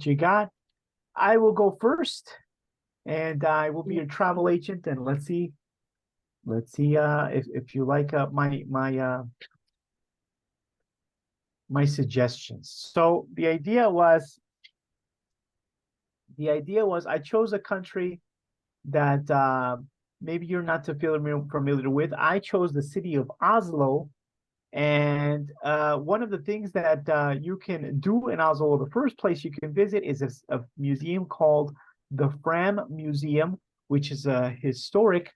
you got. I will go first, and I will be your travel agent. And let's see if you like my suggestions. So the idea was I chose a country that maybe you're not too familiar with. I chose the city of Oslo. And one of the things that you can do in Oslo, the first place you can visit is a museum called the Fram Museum, which is a historic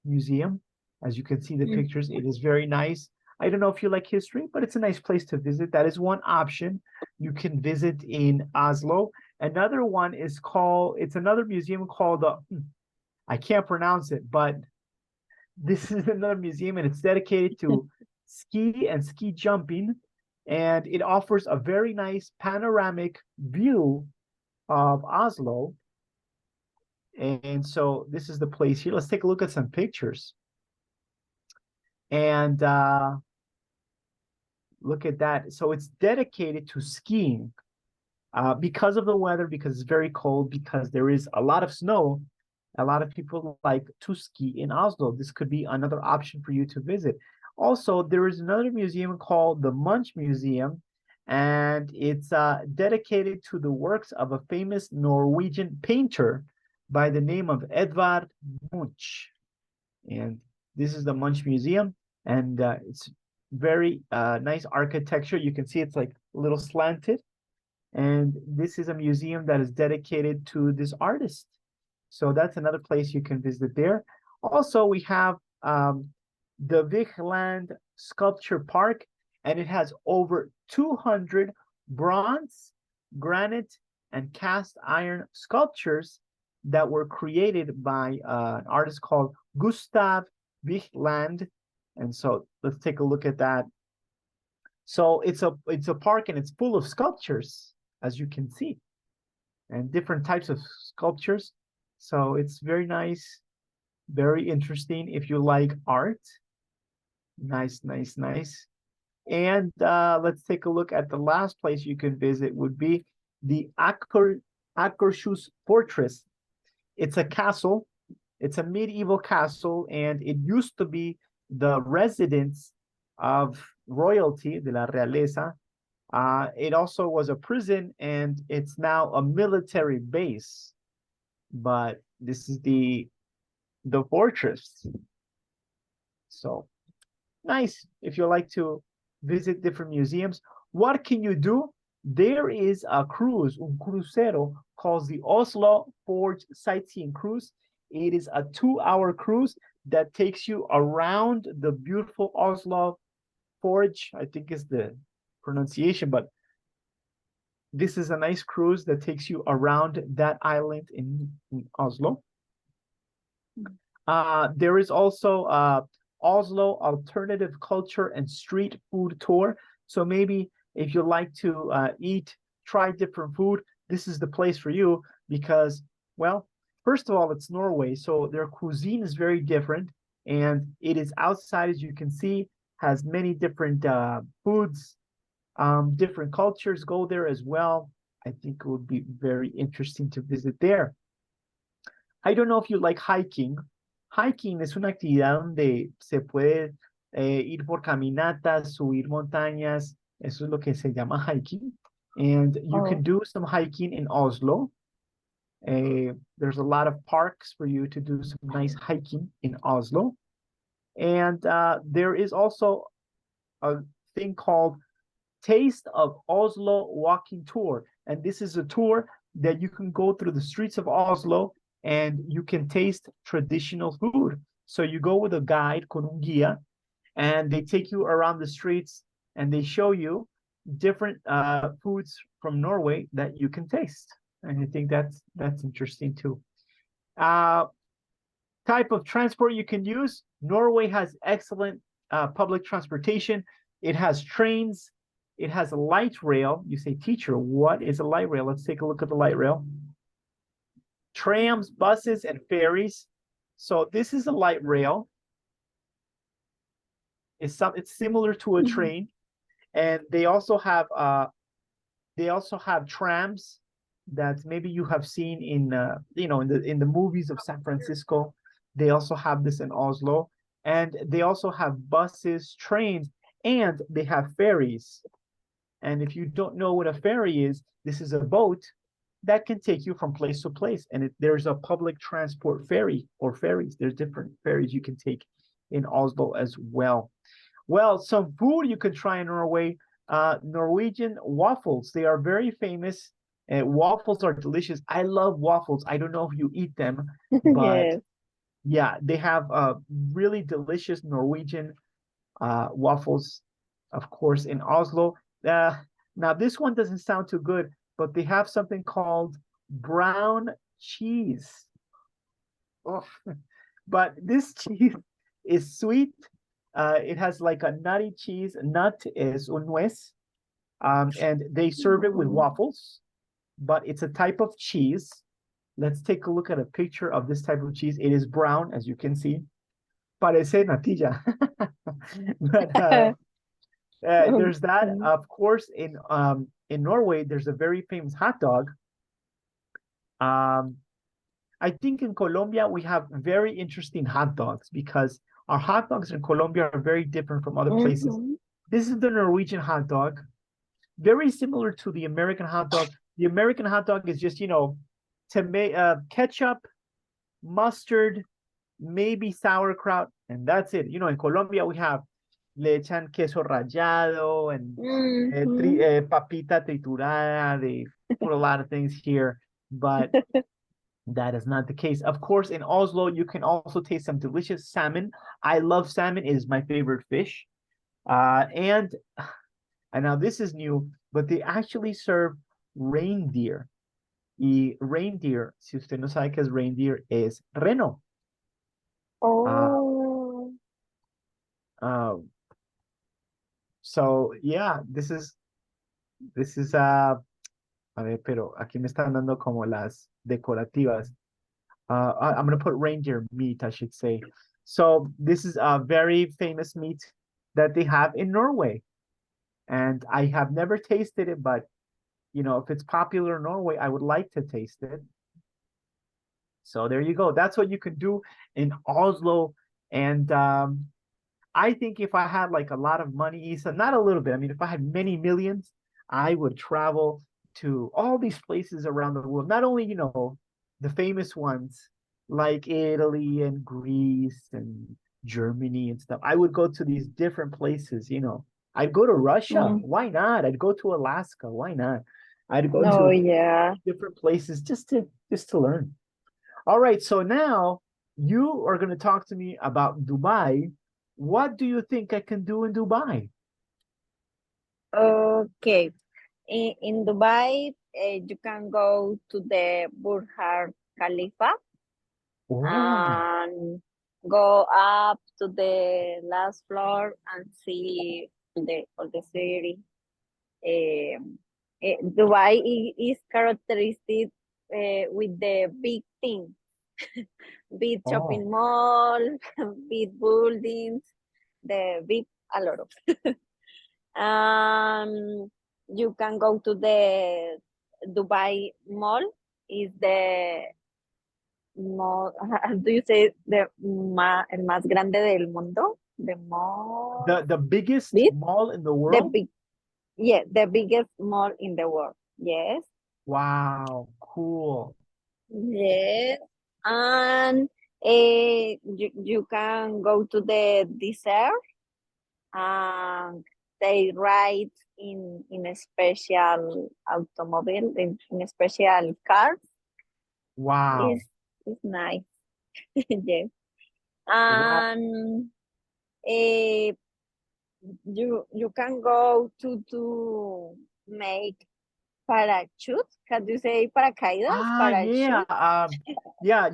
museum. As you can see the pictures, it is very nice. I don't know if you like history, but it's a nice place to visit. That is one option you can visit in Oslo. Another one is it's another museum called, I can't pronounce it, but this is another museum and it's dedicated to ski and ski jumping. And it offers a very nice panoramic view of Oslo. And so this is the place here. Let's take a look at some pictures. And look at that. So it's dedicated to skiing because of the weather, because it's very cold, because there is a lot of snow. A lot of people like to ski in Oslo. This could be another option for you to visit. Also, there is another museum called the Munch Museum, and it's dedicated to the works of a famous Norwegian painter by the name of Edvard Munch. And this is the Munch Museum, and it's very nice architecture. You can see it's like a little slanted. And this is a museum that is dedicated to this artist. So that's another place you can visit there. Also, we have the Vigeland Sculpture Park, and it has over 200 bronze, granite, and cast iron sculptures that were created by an artist called Gustav Vigeland. And so let's take a look at that. So it's a park and it's full of sculptures, as you can see, and different types of sculptures. So it's very nice, very interesting if you like art. Nice, nice, nice. And let's take a look at the last place you can visit would be the Akershus Fortress. It's a castle. It's a medieval castle, and it used to be the residence of royalty, de la realeza. It also was a prison, and it's now a military base. But this is the fortress. So nice if you like to visit different museums. What can you do? There is a cruise, un crucero, called the Oslo Forge Sightseeing Cruise. It is a 2-hour cruise that takes you around the beautiful Oslo Forge, I think is the pronunciation, but this is a nice cruise that takes you around that island in Oslo. There is also Oslo Alternative Culture and Street Food Tour. So maybe if you like to try different food, this is the place for you because, well, first of all, it's Norway, so their cuisine is very different, and it is outside, as you can see, has many different foods. Different cultures go there as well. I think it would be very interesting to visit there. I don't know if you like hiking. Hiking es una actividad donde se puede ir por caminatas, subir montañas. Eso es lo que se llama hiking. And you can do some hiking in Oslo. There's a lot of parks for you to do some nice hiking in Oslo. And there is also a thing called Taste of Oslo Walking Tour. And this is a tour that you can go through the streets of Oslo and you can taste traditional food. So you go with a guide, con un guía, and they take you around the streets and they show you different foods from Norway that you can taste. And I think that's interesting too. Type of transport you can use. Norway has excellent public transportation. It has trains. It has a light rail. You say, teacher, what is a light rail? Let's take a look at the light rail. Trams, buses, and ferries. So this is a light rail. It's similar to a train, and they also have trams that maybe you have seen in in the movies of San Francisco. They also have this in Oslo, and they also have buses, trains, and they have ferries. And if you don't know what a ferry is, this is a boat that can take you from place to place. And there's a public transport ferry or ferries. There's different ferries you can take in Oslo as well. Well, some food you can try in Norway. Norwegian waffles. They are very famous. Waffles are delicious. I love waffles. I don't know if you eat them, but Yes. yeah, they have really delicious Norwegian waffles, of course, in Oslo. Now, this one doesn't sound too good, but they have something called brown cheese. Oh, but this cheese is sweet. It has like a nutty cheese. Nut is un nuez, and they serve it with Mm. waffles, but it's a type of cheese. Let's take a look at a picture of this type of cheese. It is brown, as you can see. Parece natilla. But there's that. Okay. Of course, in Norway, there's a very famous hot dog. Um, I think in Colombia we have very interesting hot dogs because our hot dogs in Colombia are very different from other places. Mhm. This is the Norwegian hot dog, very similar to the American hot dog. The American hot dog is just, ketchup, mustard, maybe sauerkraut, and that's it. In Colombia we have le echan queso rallado and Mhm. papita triturada. They put a lot of things here, but that is not the case. Of course, in Oslo, you can also taste some delicious salmon. I love salmon; it is my favorite fish. And now this is new, but they actually serve reindeer. Y reindeer, si usted no sabe qué es reindeer, es reno. Uh, Oh. uh, so yeah, this is a ver, pero aquí me están dando como las decorativas. I'm gonna put reindeer meat, I should say. So this is a very famous meat that they have in Norway. And I have never tasted it, but if it's popular in Norway, I would like to taste it. So there you go. That's what you can do in Oslo. And I think if I had like a lot of money, Isa, not a little bit, I mean, if I had many millions, I would travel to all these places around the world. Not only, the famous ones like Italy and Greece and Germany and stuff. I would go to these different places. I'd go to Russia. Mm. Why not? I'd go to Alaska. Why not? I'd go Oh, to yeah. different places just to learn. All right, so now you are going to talk to me about Dubai. What do you think I can do in Dubai? Okay. In Dubai, you can go to the Burj Khalifa Oh, and go up to the last floor and see the city. Dubai is characteristic with the big things, big oh, shopping mall, big buildings, the big a lot of. You can go to the Dubai Mall. Is the mall, do you say el más grande del mundo? The mall, the biggest big, mall in the the world? big, yeah, the biggest mall in the world. Yes, Wow, cool. yes, and you can go to the desert and they ride in a special automobile in a special car. Wow. Is nice. Yes, Wow. and uh, you can go to make parachute. Can you say paracaídas? Yeah. Parachute. Yeah,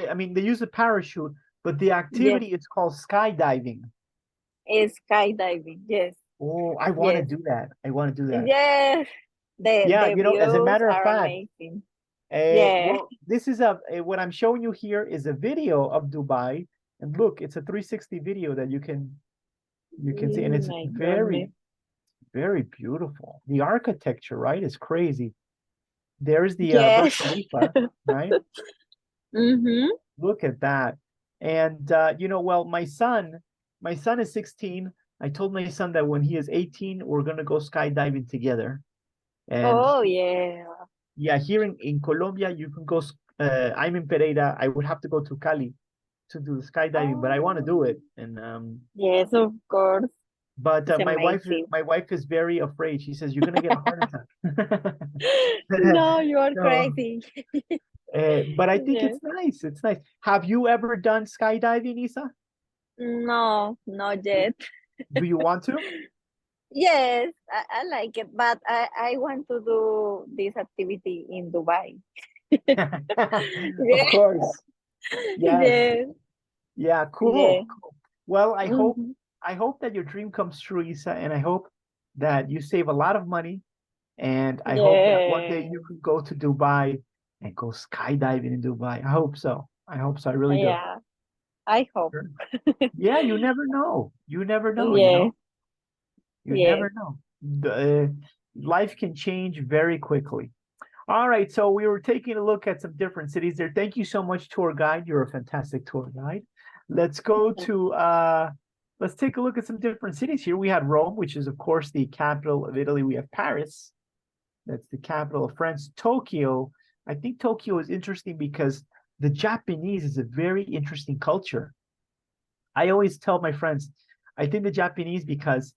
I mean, they use a parachute, but the Yes, activity is called skydiving. skydiving. Yes, Oh, I want to yes, do that. I want to do that. yes. Yeah, The as a views matter of are fact, amazing. Yeah. well, this is what I'm showing you here is a video of Dubai, and look, it's a 360 video that you can see, and it's My very, goodness. very beautiful. The architecture, right, is crazy. There's the Burj Yes. Khalifa, right? Mm-hmm. Look at that. And well, my son is 16. I told my son that when he is 18, we're gonna go skydiving together. And Oh, yeah. yeah, here in Colombia, you can go. I'm in Pereira. I would have to go to Cali to do the skydiving, but I want to Oh, do it. And yes, of course. but It's my wife amazing. my wife is very afraid. She says you're gonna get a heart attack. No, you are So, crazy. but I think Yes. it's nice. It's nice. Have you ever done skydiving, Isa? No, not Do, yet. do you want to? Yes, I like it, but I want to do this activity in Dubai. Of Yeah, course. Yes. yes, Yeah, yeah. cool. Cool. Well, Hmm. I hope that your dream comes true, Isa, and I hope that you save a lot of money, and I hope that one day Yeah, you can go to Dubai and go skydiving in Dubai. I hope so. I hope so. I really do. yeah. I hope. Sure. Yeah, you never know. You never know, you Yeah, know. You yeah. never know. Life can change very quickly. All right, so we were taking a look at some different cities there. Thank you so much, tour guide. You're a fantastic tour guide. Let's go to let's take a look at some different cities here. We had Rome, which is of course the capital of Italy. We have Paris, that's the capital of France. Tokyo. I think Tokyo is interesting because the Japanese is a very interesting culture. I always tell my friends, I think the Japanese because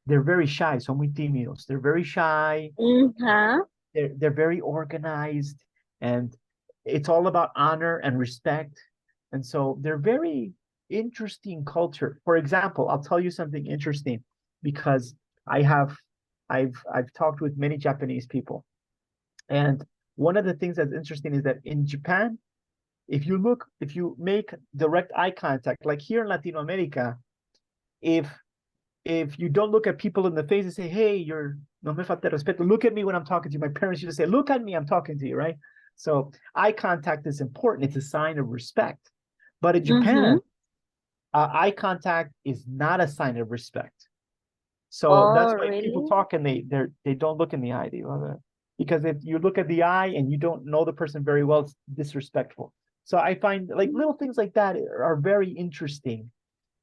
they're very shy, son muy tímidos. They're very shy. Uh-huh. They're very organized, and it's all about honor and respect. And so they're very interesting culture. For example, I'll tell you something interesting because I have I've talked with many Japanese people. And one of the things that's interesting is that in Japan, if you make direct eye contact, like here in Latin America, if if you don't look at people in the face and say, hey, you're no me falta respeto, look at me when I'm talking to you. My parents used to say, look at me, I'm talking to you, right? So eye contact is important. It's a sign of respect. But in Mm-hmm. Japan, eye contact is not a sign of respect. So Oh, that's why people really? talk and they don't look in the eye. Because if you look at the eye and you don't know the person very well, it's disrespectful. So I find like little things like that are very interesting.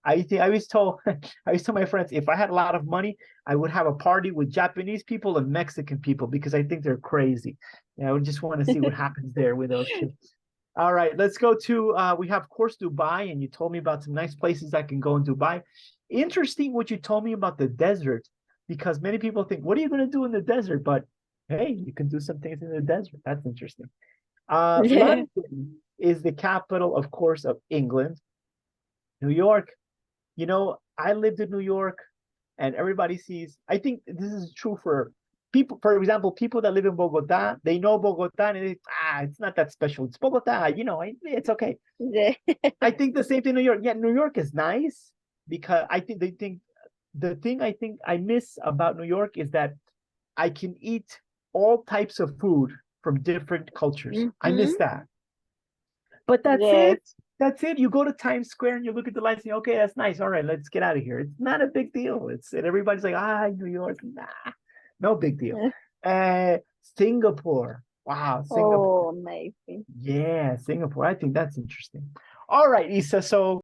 I always told I always tell my friends if I had a lot of money, I would have a party with Japanese people and Mexican people because I think they're crazy. And I would just want to see what happens there with those two. All right, let's go to we have of course Dubai, and you told me about some nice places I can go in Dubai. Interesting what you told me about the desert, because many people think, what are you going to do in the desert? But hey, you can do some things in the desert. That's interesting. Yeah. London is the capital, of course, of England. New York, I lived in New York, and everybody sees, I think this is true for people, for example, people that live in Bogota, they know Bogota and it's not that special. It's Bogota, it's okay. Yeah. I think the same thing in New York. Yeah, New York is nice because the thing I think I miss about New York is that I can eat all types of food from different cultures. I Mm-hmm. miss that. But that's Yes. it. That's it. You go to Times Square and you look at the lights and you, okay, that's nice. All right, let's get out of here. It's not a big deal. And everybody's like, New York, nah, no big deal. Singapore. Wow, Singapore. Oh, amazing. Yeah, Singapore. I think that's interesting. All right, Issa. So